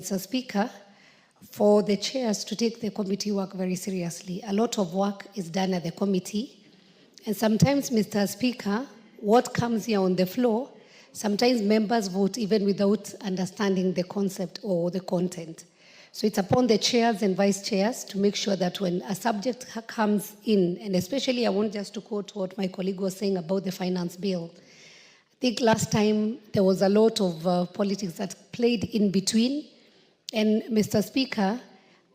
Mr. Speaker, for the chairs to take the committee work very seriously. A lot of work is done at the committee. And sometimes, Mr. Speaker, what comes here on the floor, sometimes members vote even without understanding the concept or the content. So it's upon the chairs and vice chairs to make sure that when a subject comes in, and especially I want just to quote what my colleague was saying about the finance bill. I think last time there was a lot of politics that played in between. And Mr. Speaker,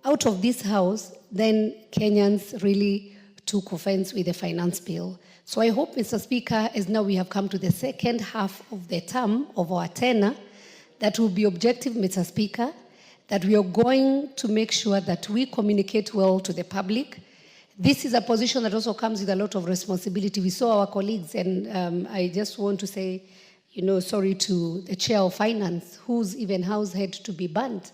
out of this House, then Kenyans really took offense with the finance bill. So I hope, Mr. Speaker, as now we have come to the second half of the term of our tenure, that will be objective, Mr. Speaker, that we are going to make sure that we communicate well to the public. This is a position that also comes with a lot of responsibility. We saw our colleagues, and I just want to say, sorry to the chair of finance, whose even house had to be banned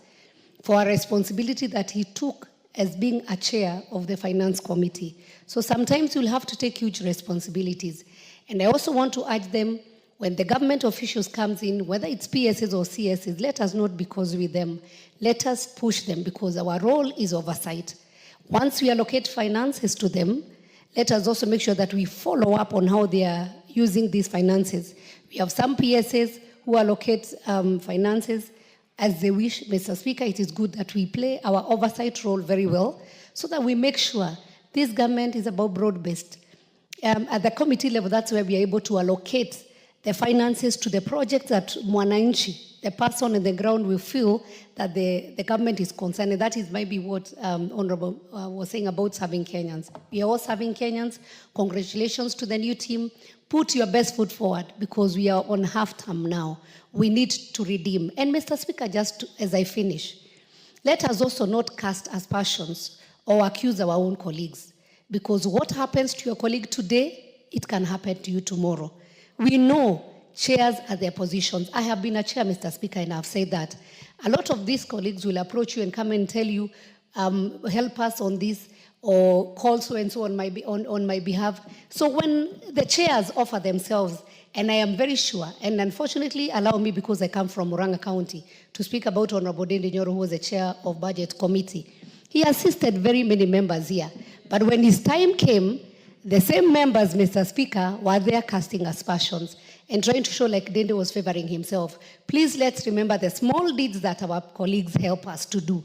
for a responsibility that he took as being a chair of the finance committee. So sometimes you'll have to take huge responsibilities. And I also want to urge them, when the government officials comes in, whether it's PSs or CSs, let us not be cause with them. Let us push them, because our role is oversight. Once we allocate finances to them, let us also make sure that we follow up on how they are using these finances. We have some PSs who allocate finances as they wish. Mr. Speaker, it is good that we play our oversight role very well so that we make sure this government is about broad-based. At the committee level, that's where we are able to allocate the finances to the projects that Mwananchi, the person on the ground, will feel that the government is concerned. And that is maybe what Honorable was saying about serving Kenyans. We are all serving Kenyans. Congratulations to the new team. Put your best foot forward, because we are on half term now. We need to redeem. And Mr. Speaker, just as I finish, let us also not cast aspersions or accuse our own colleagues, because what happens to your colleague today, it can happen to you tomorrow. We know chairs are their positions. I have been a chair, Mr. Speaker, and I've said that. A lot of these colleagues will approach you and come and tell you, help us on this, or call so and so on my behalf. So when the chairs offer themselves, and I am very sure, and unfortunately allow me, because I come from Murang'a County, to speak about Honorable Ndindi Nyoro, who was the chair of Budget Committee. He assisted very many members here. But when his time came, the same members, Mr. Speaker, were there casting aspersions and trying to show like Ndindi was favoring himself. Please let's remember the small deeds that our colleagues help us to do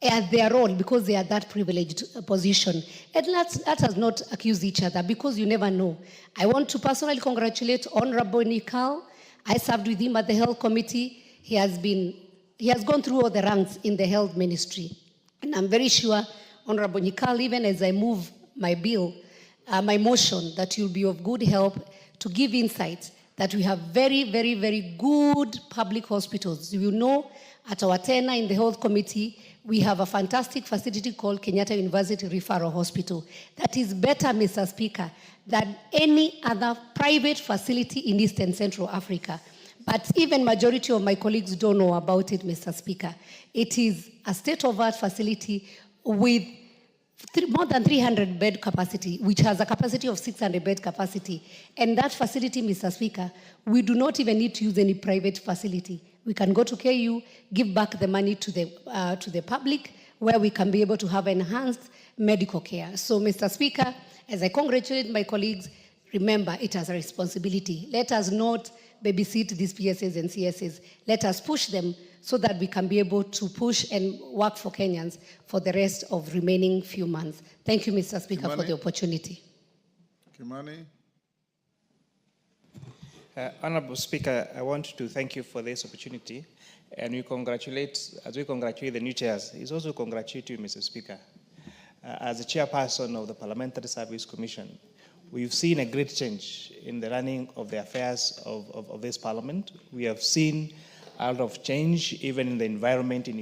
at their role, because they are that privileged position. And let us not accuse each other, because you never know. I want to personally congratulate Honorable Nikal. I served with him at the Health Committee. He has gone through all the ranks in the health ministry. And I'm very sure, Honorable Nikal, even as I move my bill, my motion, that you'll be of good help to give insights that we have very, very, very good public hospitals. You know, at our tenure in the Health Committee, we have a fantastic facility called Kenyatta University Referral Hospital that is better, Mr. Speaker, than any other private facility in East and Central Africa. But even majority of my colleagues don't know about it, Mr. Speaker. It is a state-of-art facility with more than 300 bed capacity, which has a capacity of 600 bed capacity. And that facility, Mr. Speaker, we do not even need to use any private facility. We can go to KU, give back the money to the public, where we can be able to have enhanced medical care. So, Mr. Speaker, as I congratulate my colleagues, remember, it has a responsibility. Let us not babysit these PSs and CSs. Let us push them so that we can be able to push and work for Kenyans for the rest of remaining few months. Thank you, Mr. Speaker, for the opportunity. Kimani. Honorable Speaker, I want to thank you for this opportunity, and as we congratulate the new chairs, it's also congratulate you, Mr. Speaker. As the chairperson of the Parliamentary Service Commission, we've seen a great change in the running of the affairs of this Parliament. We have seen a lot of change even in the environment in